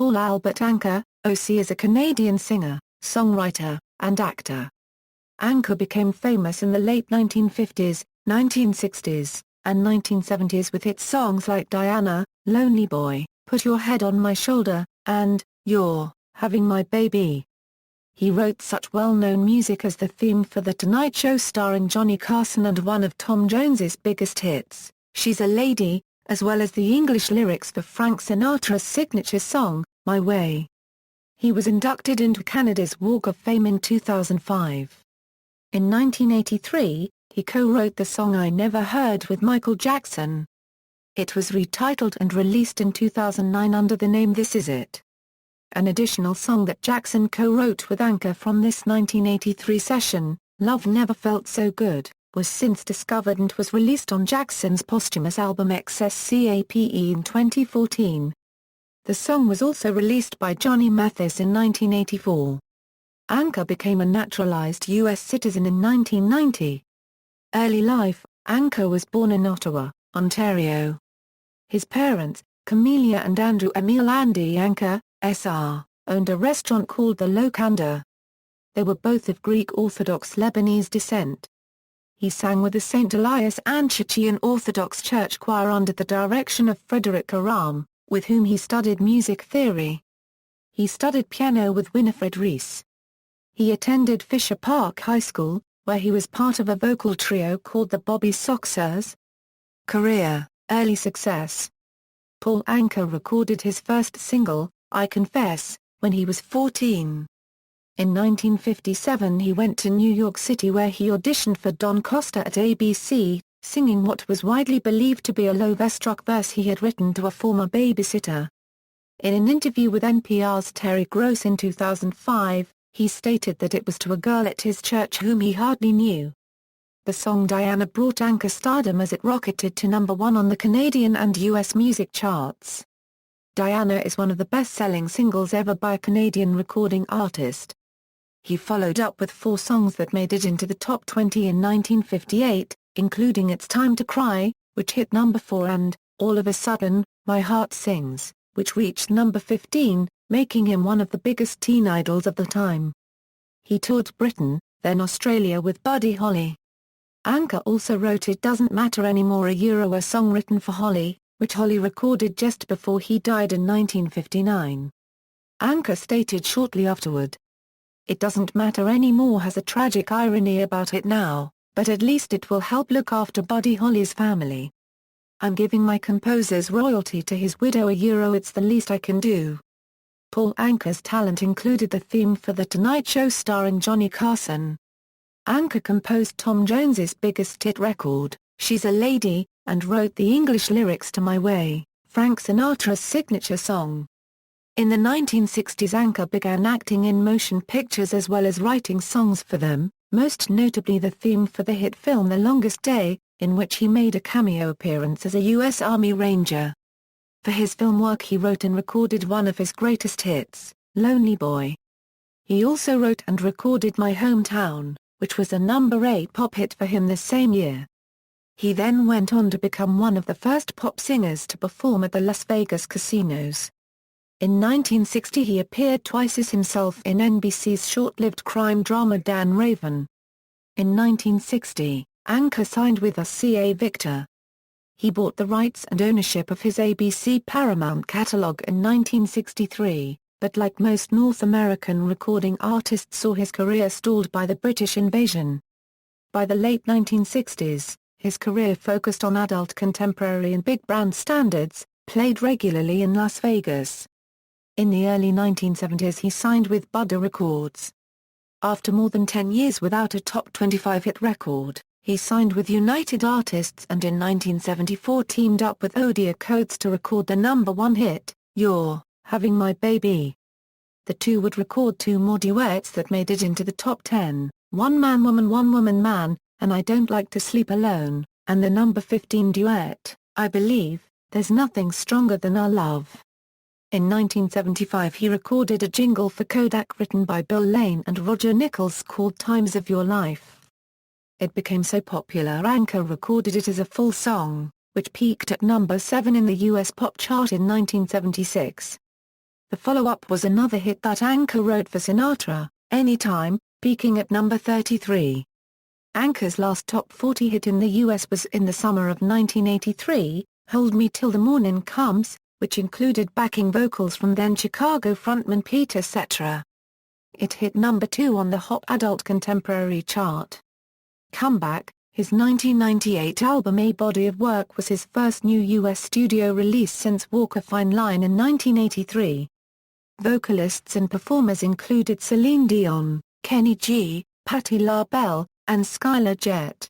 Paul Albert Anka. OC is a Canadian singer, songwriter, and actor. Anka became famous in the late 1950s, 1960s, and 1970s with hit songs like Diana, Lonely Boy, Put Your Head on My Shoulder, and You're Having My Baby. He wrote such well-known music as the theme for The Tonight Show starring Johnny Carson and one of Tom Jones's biggest hits, She's a Lady, as well as the English lyrics for Frank Sinatra's signature song, My Way. He was inducted into Canada's Walk of Fame in 2005. In 1983, he co-wrote the song I Never Heard with Michael Jackson. It was retitled and released in 2009 under the name This Is It. An additional song that Jackson co-wrote with Anka from this 1983 session, Love Never Felt So Good, was since discovered and was released on Jackson's posthumous album XSCAPE in 2014. The song was also released by Johnny Mathis in 1984. Anka became a naturalized U.S. citizen in 1990. Early life, Anka was born in Ottawa, Ontario. His parents, Camelia and Andrew Emile Andy Anka, S.R., owned a restaurant called the Locanda. They were both of Greek Orthodox Lebanese descent. He sang with the St. Elias Antiochian Orthodox Church Choir under the direction of Frederick Aram, with whom he studied music theory. He studied piano with Winifred Reese. He attended Fisher Park High School, where he was part of a vocal trio called the Bobby Soxers. Career, early success. Paul Anka recorded his first single, I Confess, when he was 14. In 1957 he went to New York City where he auditioned for Don Costa at ABC, singing what was widely believed to be a low-struck verse he had written to a former babysitter. In an interview with NPR's Terry Gross in 2005, he stated that it was to a girl at his church whom he hardly knew. The song Diana brought Anka stardom as it rocketed to #1 on the Canadian and U.S. music charts. Diana is one of the best-selling singles ever by a Canadian recording artist. He followed up with 4 songs that made it into the top 20 in 1958, including It's Time to Cry, which hit #4 and, All of a Sudden, My Heart Sings, which reached #15, making him one of the biggest teen idols of the time. He toured Britain, then Australia with Buddy Holly. Anka also wrote It Doesn't Matter Anymore, a song written for Holly, which Holly recorded just before he died in 1959. Anka stated shortly afterward, It Doesn't Matter Anymore has a tragic irony about it now, but at least it will help look after Buddy Holly's family. I'm giving my composer's royalty to his widow, it's the least I can do. Paul Anka's talent included the theme for The Tonight Show starring Johnny Carson. Anka composed Tom Jones's biggest hit record, She's a Lady, and wrote the English lyrics to My Way, Frank Sinatra's signature song. In the 1960s Anka began acting in motion pictures as well as writing songs for them, most notably the theme for the hit film The Longest Day, in which he made a cameo appearance as a U.S. Army Ranger. For his film work he wrote and recorded one of his greatest hits, Lonely Boy. He also wrote and recorded My Hometown, which was a #8 pop hit for him the same year. He then went on to become one of the first pop singers to perform at the Las Vegas casinos. In 1960 he appeared twice as himself in NBC's short-lived crime drama Dan Raven. In 1960, Anka signed with RCA Victor. He bought the rights and ownership of his ABC Paramount catalog in 1963, but like most North American recording artists saw his career stalled by the British invasion. By the late 1960s, his career focused on adult contemporary and big band standards, played regularly in Las Vegas. In the early 1970s he signed with Buddah Records. After more than 10 years without a top 25 hit record, he signed with United Artists and in 1974 teamed up with Odia Coates to record the #1 hit, You're Having My Baby. The two would record 2 more duets that made it into the top 10, One Man Woman One Woman Man, and I Don't Like to Sleep Alone, and the #15 duet, I Believe, There's Nothing Stronger Than Our Love. In 1975 he recorded a jingle for Kodak written by Bill Lane and Roger Nichols called Times of Your Life. It became so popular Anka recorded it as a full song, which peaked at #7 in the US pop chart in 1976. The follow-up was another hit that Anka wrote for Sinatra, Anytime, peaking at number 33. Anka's last top 40 hit in the US was in the summer of 1983, Hold Me Till the Morning Comes, which included backing vocals from then Chicago frontman Peter Cetera. It hit number 2 on the Hot Adult Contemporary chart. Comeback, his 1998 album A Body of Work was his first new U.S. studio release since Walk a Fine Line in 1983. Vocalists and performers included Celine Dion, Kenny G, Patti LaBelle, and Skylar Jett.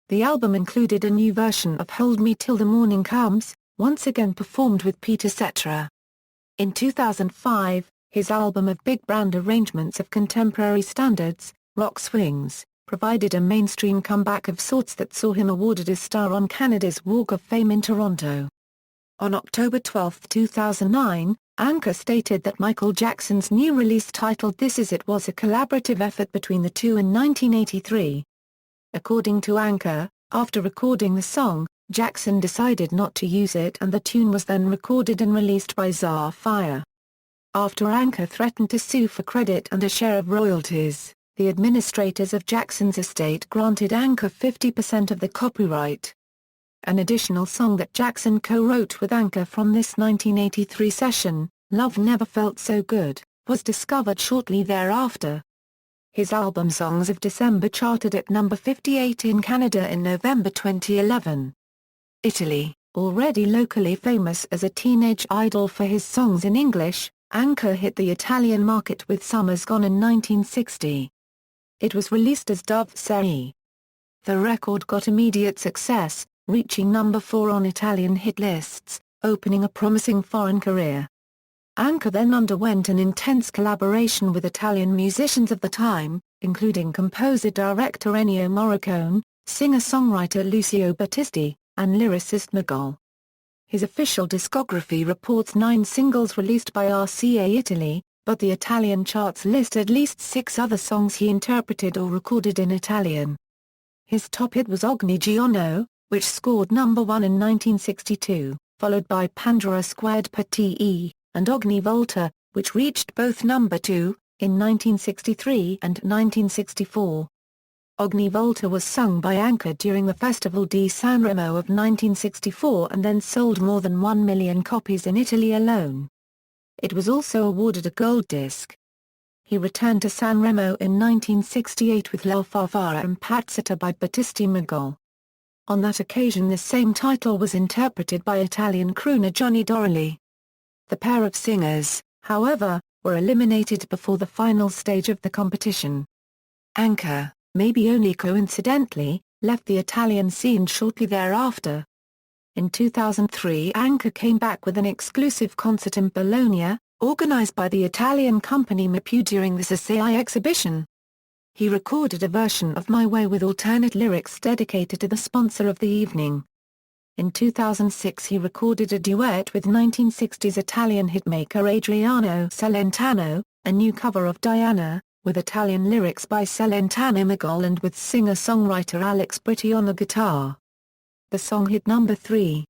The album included a new version of Hold Me Till the Morning Comes, once again performed with Peter Cetera. In 2005, his album of big band arrangements of contemporary standards, Rock Swings, provided a mainstream comeback of sorts that saw him awarded a star on Canada's Walk of Fame in Toronto. On October 12, 2009, Anka stated that Michael Jackson's new release titled This Is It was a collaborative effort between the two in 1983. According to Anka, after recording the song, Jackson decided not to use it and the tune was then recorded and released by Czar Fire. After Anka threatened to sue for credit and a share of royalties, the administrators of Jackson's estate granted Anka 50% of the copyright. An additional song that Jackson co-wrote with Anka from this 1983 session, Love Never Felt So Good, was discovered shortly thereafter. His album Songs of December charted at number 58 in Canada in November 2011. Italy, already locally famous as a teenage idol for his songs in English, Anka hit the Italian market with Summer's Gone in 1960. It was released as Dove Sei. The record got immediate success, reaching number 4 on Italian hit lists, opening a promising foreign career. Anka then underwent an intense collaboration with Italian musicians of the time, including composer-director Ennio Morricone, singer-songwriter Lucio Battisti, and lyricist Mogol. His official discography reports 9 singles released by RCA Italy, but the Italian charts list at least 6 other songs he interpreted or recorded in Italian. His top hit was Ogni Giorno, which scored number 1 in 1962, followed by Pandora Squared per Te, and Ogni Volta, which reached both number 2, in 1963 and 1964. Ogni Volta was sung by Anka during the Festival di Sanremo of 1964 and then sold more than 1 million copies in Italy alone. It was also awarded a gold disc. He returned to Sanremo in 1968 with La Favara Impazzita by Battisti Mogol. On that occasion the same title was interpreted by Italian crooner Johnny Dorelli. The pair of singers, however, were eliminated before the final stage of the competition. Anka, maybe only coincidentally, left the Italian scene shortly thereafter. In 2003 Anka came back with an exclusive concert in Bologna, organized by the Italian company Mapu during the Sassai exhibition. He recorded a version of My Way with alternate lyrics dedicated to the sponsor of the evening. In 2006 he recorded a duet with 1960s Italian hitmaker Adriano Celentano, a new cover of Diana, with Italian lyrics by Celentano Mogol and with singer-songwriter Alex Britti on the guitar. The song hit number 3.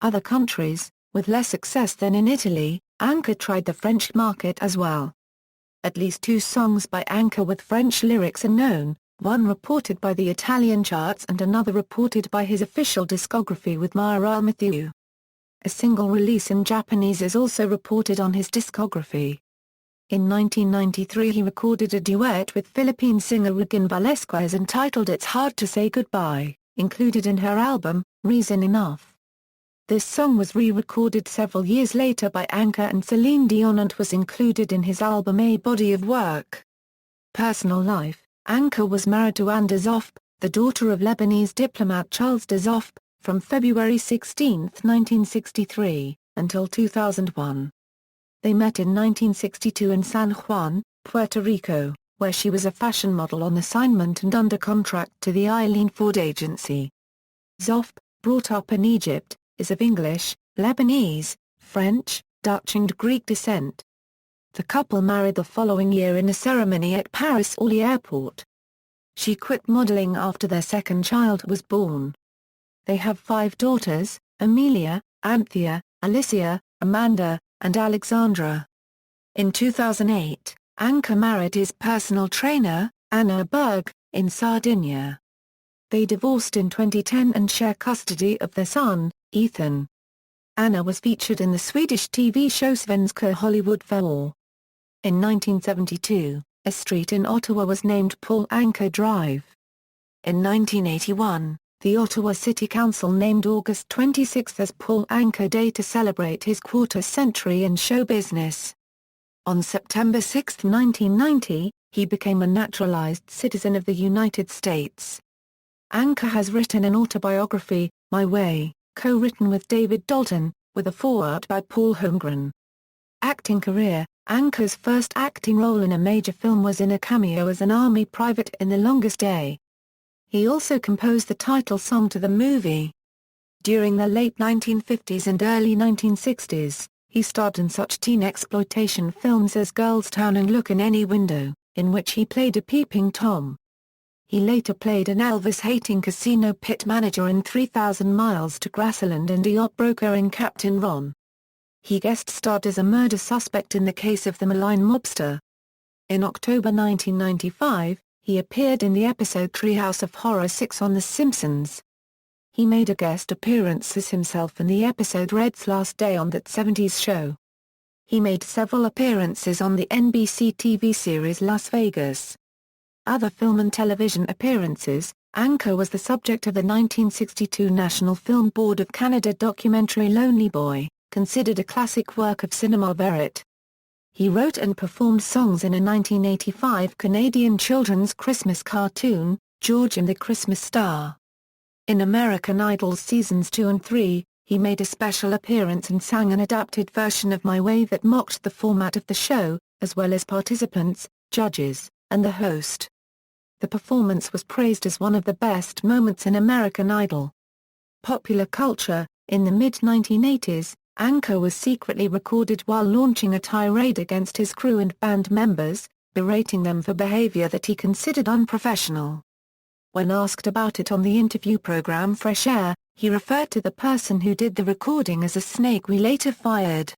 Other countries, with less success than in Italy, Anka tried the French market as well. At least 2 songs by Anka with French lyrics are known, one reported by the Italian charts and another reported by his official discography with Mara Mathieu. A single release in Japanese is also reported on his discography. In 1993 he recorded a duet with Philippine singer Regine Velasquez entitled It's Hard to Say Goodbye, included in her album, Reason Enough. This song was re-recorded several years later by Anka and Celine Dion and was included in his album A Body of Work. Personal life: Anka was married to Anne Dazofp, the daughter of Lebanese diplomat Charles Dazofp, from February 16, 1963, until 2001. They met in 1962 in San Juan, Puerto Rico, where she was a fashion model on assignment and under contract to the Eileen Ford Agency. Zofp, brought up in Egypt, is of English, Lebanese, French, Dutch and Greek descent. The couple married the following year in a ceremony at Paris Orly Airport. She quit modeling after their second child was born. They have 5 daughters, Amelia, Anthea, Alicia, Amanda, and Alexandra. In 2008, Anka married his personal trainer, Anna Berg, in Sardinia. They divorced in 2010 and share custody of their son, Ethan. Anna was featured in the Swedish TV show Svenska Hollywood för år. In 1972, a street in Ottawa was named Paul Anka Drive. In 1981, the Ottawa City Council named August 26 as Paul Anka Day to celebrate his quarter-century in show business. On September 6, 1990, he became a naturalized citizen of the United States. Anka has written an autobiography, My Way, co-written with David Dalton, with a foreword by Paul Holmgren. Acting career: Anka's first acting role in a major film was in a cameo as an army private in The Longest Day. He also composed the title song to the movie. During the late 1950s and early 1960s, he starred in such teen exploitation films as Girls Town and Look in Any Window, in which he played a peeping Tom. He later played an Elvis-hating casino pit manager in 3,000 Miles to Graceland and a yacht broker in Captain Ron. He guest-starred as a murder suspect in the case of the malign mobster. In October 1995, he appeared in the episode Treehouse of Horror 6 on The Simpsons. He made a guest appearance as himself in the episode Red's Last Day on That 70s Show. He made several appearances on the NBC TV series Las Vegas. Other film and television appearances: Anka was the subject of the 1962 National Film Board of Canada documentary Lonely Boy, considered a classic work of cinéma verite. He wrote and performed songs in a 1985 Canadian children's Christmas cartoon, George and the Christmas Star. In American Idol Seasons 2 and 3, he made a special appearance and sang an adapted version of My Way that mocked the format of the show, as well as participants, judges, and the host. The performance was praised as one of the best moments in American Idol. Popular culture: in the mid-1980s, Anka was secretly recorded while launching a tirade against his crew and band members, berating them for behavior that he considered unprofessional. When asked about it on the interview program Fresh Air, he referred to the person who did the recording as a snake we later fired.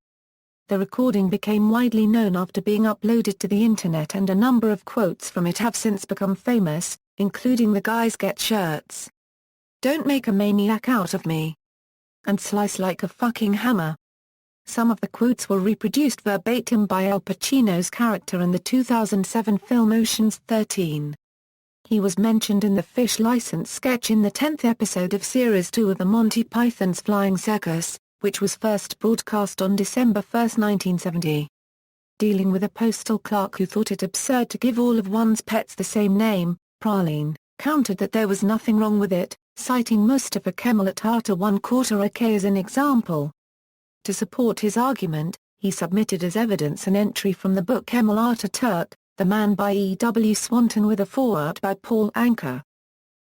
The recording became widely known after being uploaded to the internet, and a number of quotes from it have since become famous, including "The guys get shirts," "Don't make a maniac out of me," and "Slice like a fucking hammer." Some of the quotes were reproduced verbatim by Al Pacino's character in the 2007 film Ocean's 13. He was mentioned in the Fish License sketch in the 10th episode of Series 2 of the Monty Python's Flying Circus, which was first broadcast on December 1, 1970. Dealing with a postal clerk who thought it absurd to give all of one's pets the same name, Praline countered that there was nothing wrong with it, citing Mustafa Kemal Atatürk 1/4 AK as an example. To support his argument, he submitted as evidence an entry from the book Kemal Atatürk, The Man by E. W. Swanton with a foreword by Paul Anka.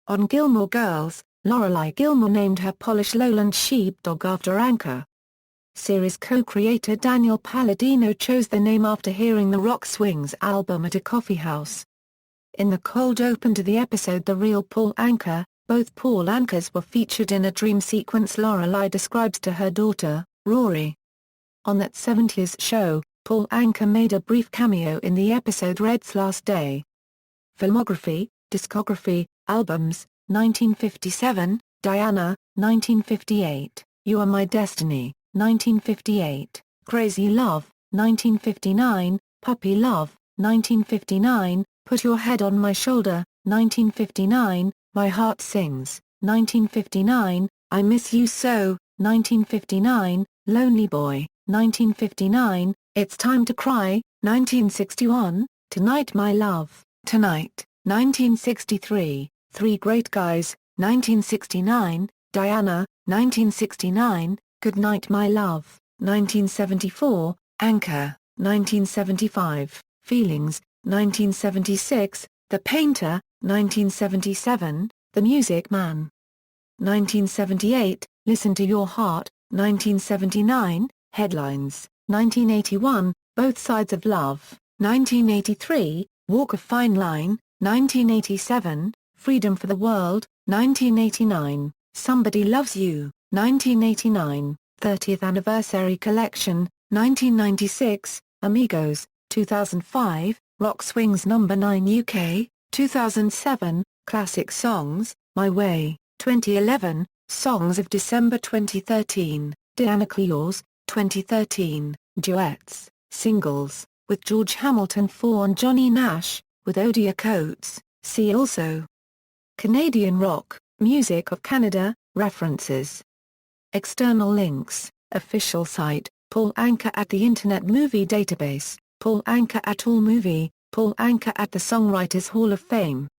On Gilmore Girls, Lorelai Gilmore named her Polish Lowland sheepdog after Anka. Series co-creator Daniel Palladino chose the name after hearing the Rock Swings album at a coffee house. In the cold open to the episode The Real Paul Anka, both Paul Ankas were featured in a dream sequence Lorelai describes to her daughter, Rory. On That 70s Show, Paul Anka made a brief cameo in the episode Red's Last Day. Filmography, discography, albums: 1957, Diana, 1958, You Are My Destiny, 1958, Crazy Love, 1959, Puppy Love, 1959, Put Your Head on My Shoulder, 1959, My Heart Sings, 1959, I Miss You So, 1959, Lonely Boy, 1959, It's Time to Cry, 1961, Tonight My Love, Tonight, 1963, Three Great Guys, 1969, Diana, 1969, Good Night My Love, 1974, Anka, 1975, Feelings, 1976, The Painter, 1977, The Music Man. 1978, Listen to Your Heart, 1979, Headlines, 1981, Both Sides of Love, 1983, Walk a Fine Line, 1987, Freedom for the World, 1989, Somebody Loves You, 1989, 30th Anniversary Collection, 1996, Amigos, 2005, Rock Swings No. 9 UK, 2007, Classic Songs, My Way, 2011, Songs of December 2013, Dianically Yours, 2013, Duets, Singles, with George Hamilton 4 on Johnny Nash, with Odia Coates, see also. Canadian rock, music of Canada, references. External links, official site, Paul Anka at the Internet Movie Database, Paul Anka at AllMovie, Paul Anka at the Songwriters Hall of Fame.